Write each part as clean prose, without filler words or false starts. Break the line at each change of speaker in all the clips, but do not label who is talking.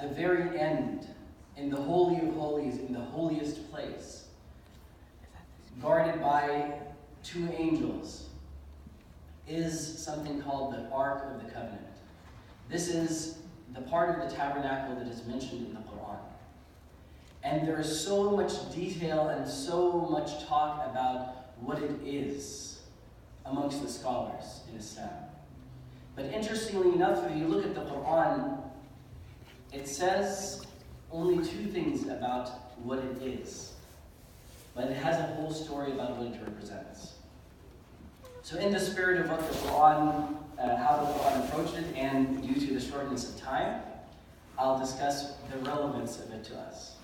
the very end, in the Holy of Holies, in the holiest place, guarded by 2 angels, is something called the Ark of the Covenant. This is the part of the tabernacle that is mentioned in the Quran. And there is so much detail and so much talk about what it is amongst the scholars in Islam. But interestingly enough, if you look at the Quran, it says only 2 things about what it is. But it has a whole story about what it represents. So in the spirit of what the Quran, how the Quran approached it, and due to the shortness of time, I'll discuss the relevance of it to us.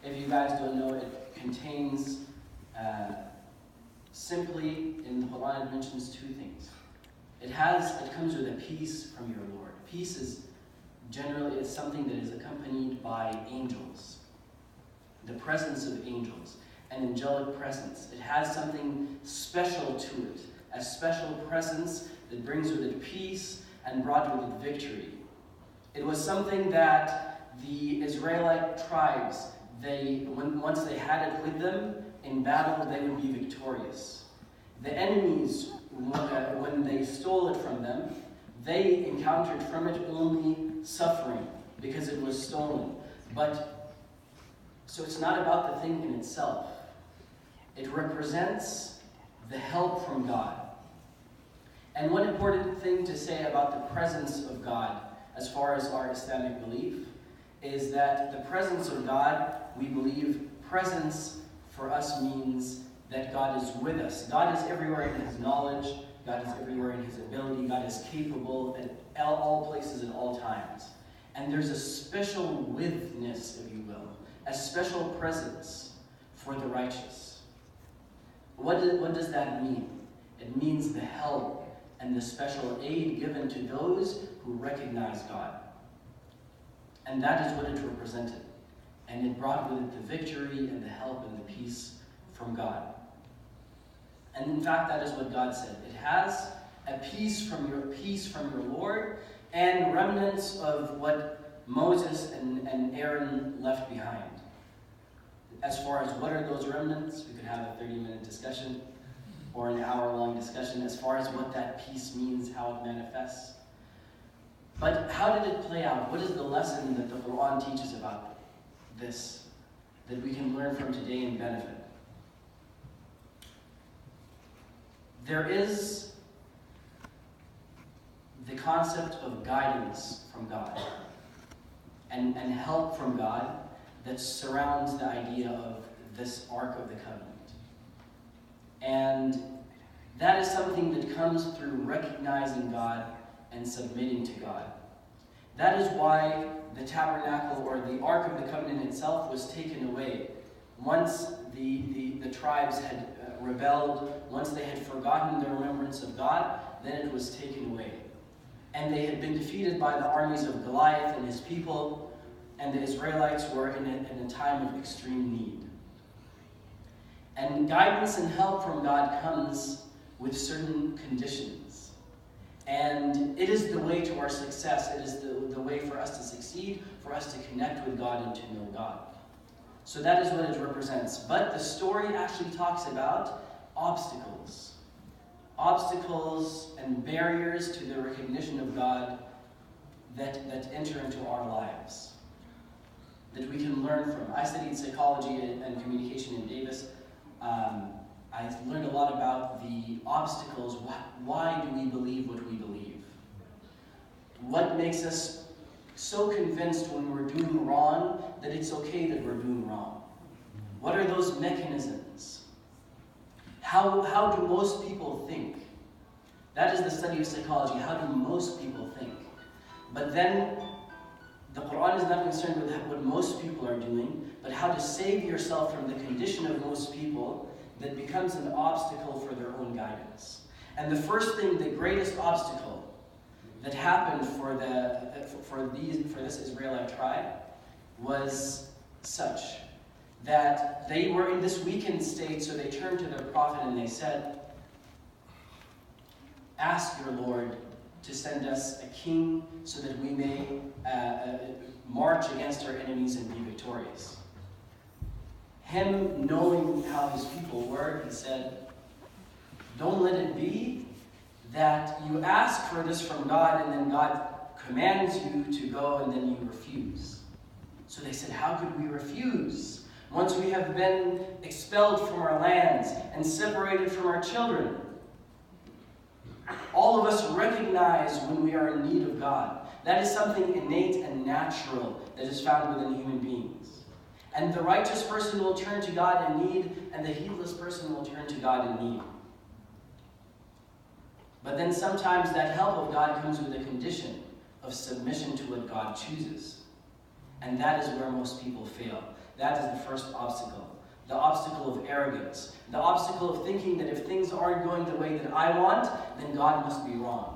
If you guys don't know, it contains, simply in the Quran, it mentions 2 things. It comes with a peace from your Lord. Peace is generally something that is accompanied by angels. The presence of angels, an angelic presence. It has something special to it, a special presence that brings with it peace and brought with it victory. It was something that the Israelite tribes, once they had it with them, in battle they would be victorious. The enemies, when they stole it from them, they encountered from it only suffering because it was stolen. So it's not about the thing in itself. It represents the help from God. And one important thing to say about the presence of God, as far as our Islamic belief, is that the presence of God, we believe presence for us means that God is with us. God is everywhere in His knowledge. God is everywhere in His ability. God is capable at all places at all times. And there's a special withness, if you will, a special presence for the righteous. What does that mean? It means the help and the special aid given to those who recognize God. And that is what it represented. And it brought with it the victory and the help and the peace from God. And in fact, that is what God said. It has a peace from your Lord, and remnants of what Moses and Aaron left behind. As far as what are those remnants, we could have a 30-minute discussion or an hour-long discussion as far as what that peace means, how it manifests. But how did it play out? What is the lesson that the Quran teaches about this that we can learn from today and benefit? There is the concept of guidance from God and help from God that surrounds the idea of this Ark of the Covenant. And that is something that comes through recognizing God and submitting to God. That is why the tabernacle, or the Ark of the Covenant itself, was taken away. Once the tribes had rebelled, once they had forgotten the remembrance of God, then it was taken away. And they had been defeated by the armies of Goliath and his people, and the Israelites were in a time of extreme need. And guidance and help from God comes with certain conditions. And it is the way to our success. It is the way for us to succeed, for us to connect with God and to know God. So that is what it represents. But the story actually talks about obstacles. Obstacles and barriers to the recognition of God that enter into our lives, that we can learn from. I studied psychology and communication in Davis. I learned a lot about the obstacles. Why do we believe what we believe? What makes us so convinced when we're doing wrong that it's okay that we're doing wrong? What are those mechanisms? How do most people think? That is the study of psychology. How do most people think? But then the Quran is not concerned with what most people are doing, but how to save yourself from the condition of most people that becomes an obstacle for their own guidance. And the first thing, the greatest obstacle that happened for this Israelite tribe was such that they were in this weakened state, so they turned to their prophet and they said, "Ask your Lord to send us a king so that we may march against our enemies and be victorious. Him knowing how his people were, he said, don't let it be that you ask for this from God and then God commands you to go and then you refuse. So they said, how could we refuse? Once we have been expelled from our lands and separated from our children. All of us recognize when we are in need of God. That is something innate and natural that is found within human beings. And the righteous person will turn to God in need, and the heedless person will turn to God in need. But then sometimes that help of God comes with a condition of submission to what God chooses. And that is where most people fail. That is the first obstacle. The obstacle of arrogance. The obstacle of thinking that if things aren't going the way that I want, then God must be wrong.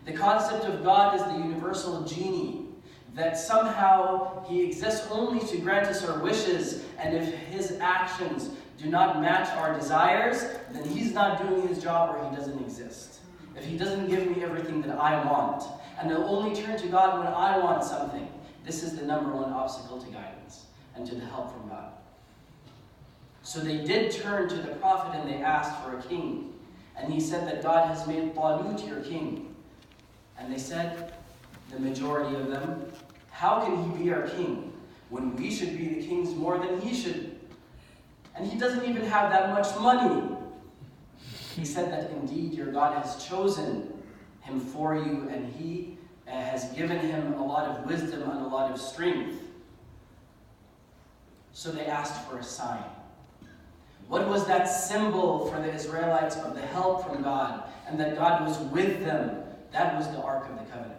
The concept of God is the universal genie, that somehow he exists only to grant us our wishes, and if his actions do not match our desires, then he's not doing his job or he doesn't exist. If he doesn't give me everything that I want, and I'll only turn to God when I want something, this is the number one obstacle to guidance and to the help from God. So they did turn to the prophet and they asked for a king. And he said that God has made Talut your king. And they said, the majority of them, how can he be our king when we should be the kings more than he should? And he doesn't even have that much money. He said that indeed your God has chosen him for you, and he has given him a lot of wisdom and a lot of strength. So they asked for a sign. What was that symbol for the Israelites of the help from God and that God was with them? That was the Ark of the Covenant.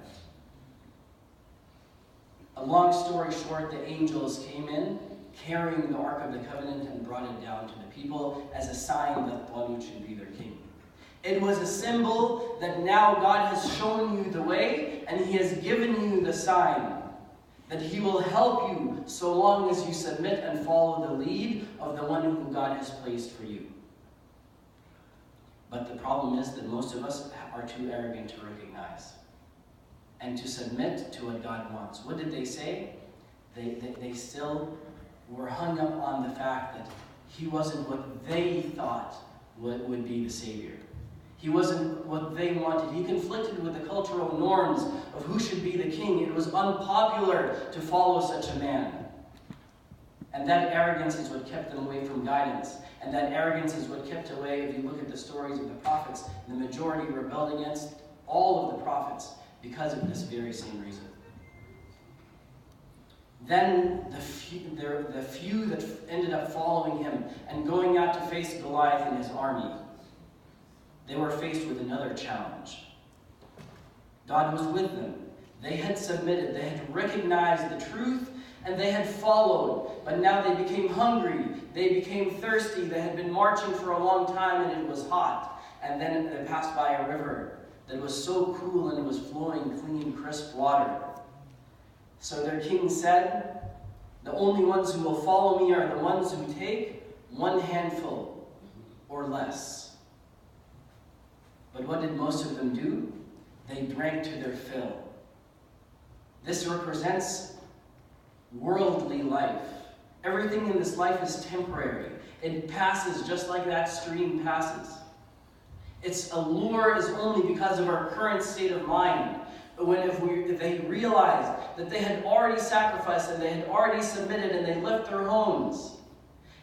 A long story short, the angels came in carrying the Ark of the Covenant and brought it down to the people as a sign that Talut should be their king. It was a symbol that now God has shown you the way and he has given you the sign that he will help you so long as you submit and follow the lead of the one who God has placed for you. But the problem is that most of us are too arrogant to recognize and to submit to what God wants. What did they say? They still were hung up on the fact that he wasn't what they thought would be the Savior. He wasn't what they wanted. He conflicted with the cultural norms of who should be the king. It was unpopular to follow such a man. And that arrogance is what kept them away from guidance. And that arrogance is what kept away, if you look at the stories of the prophets, the majority rebelled against all of the prophets because of this very same reason. Then the few that ended up following him and going out to face Goliath and his army, they were faced with another challenge. God was with them. They had submitted. They had recognized the truth and they had followed. But now they became hungry. They became thirsty. They had been marching for a long time and it was hot. And then they passed by a river that was so cool and it was flowing clean, crisp water. So their king said, the only ones who will follow me are the ones who take one handful or less. But what did most of them do? They drank to their fill. This represents worldly life. Everything in this life is temporary. It passes just like that stream passes. Its allure is only because of our current state of mind. If they realized that they had already sacrificed and they had already submitted and they left their homes,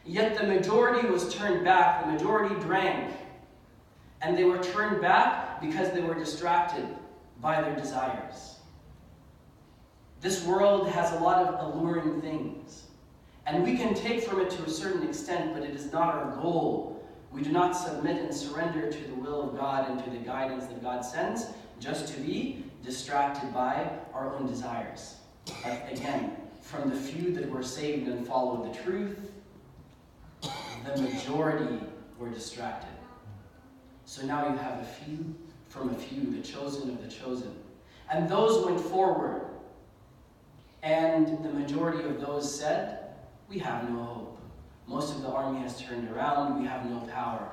yet the majority was turned back, the majority drank. And they were turned back because they were distracted by their desires. This world has a lot of alluring things. And we can take from it to a certain extent, but it is not our goal. We do not submit and surrender to the will of God and to the guidance that God sends just to be distracted by our own desires. But again, from the few that were saved and followed the truth, the majority were distracted. So now you have a few from a few, the chosen of the chosen. And those went forward. And the majority of those said, we have no hope. Most of the army has turned around. We have no power.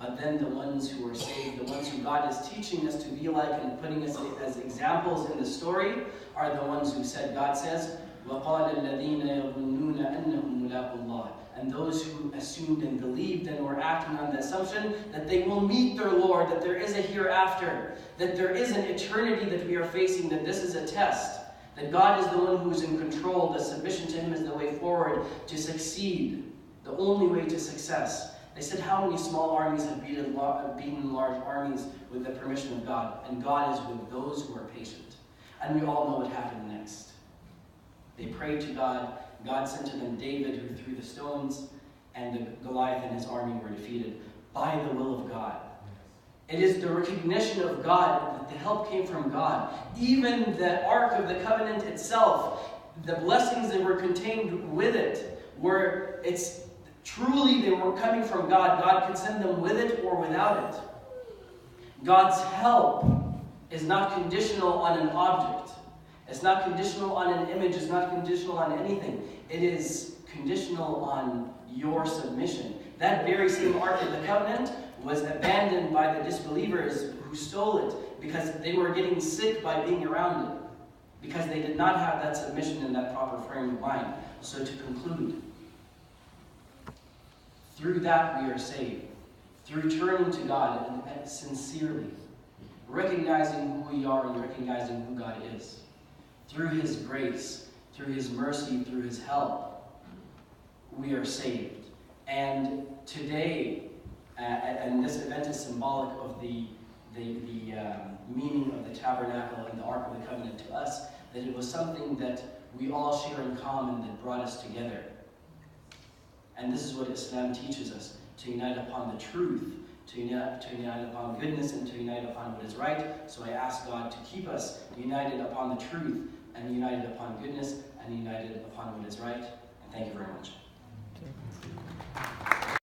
But then the ones who are saved, the ones who God is teaching us to be like and putting us as examples in the story, are the ones who said, God says, وَقَالَ الَّذِينَ يَظُنُّونَ أَنَّهُمْ مُلَاقُو اللَّهِ. And those who assumed and believed and were acting on the assumption that they will meet their Lord, that there is a hereafter, that there is an eternity that we are facing, that this is a test, that God is the one who is in control, that submission to Him is the way forward to succeed, the only way to success. They said, how many small armies have beaten large armies with the permission of God? And God is with those who are patient. And we all know what happened next. They prayed to God. God sent to them David, who threw the stones, and the Goliath and his army were defeated by the will of God. It is the recognition of God that the help came from God. Even the Ark of the Covenant itself, the blessings that were contained with it, truly they were coming from God. God could send them with it or without it. God's help is not conditional on an object. It's not conditional on an image. It's not conditional on anything. It is conditional on your submission. That very same Ark of the Covenant was abandoned by the disbelievers who stole it because they were getting sick by being around it, because they did not have that submission in that proper frame of mind. So to conclude, through that we are saved. Through turning to God and sincerely, recognizing who we are and recognizing who God is. Through His grace, through His mercy, through His help, we are saved. And today, and this event is symbolic of the meaning of the Tabernacle and the Ark of the Covenant to us, that it was something that we all share in common that brought us together. And this is what Islam teaches us, to unite upon the truth, to unite upon goodness, and to unite upon what is right. So I ask God to keep us united upon the truth, and united upon goodness, and united upon what is right. And thank you very much.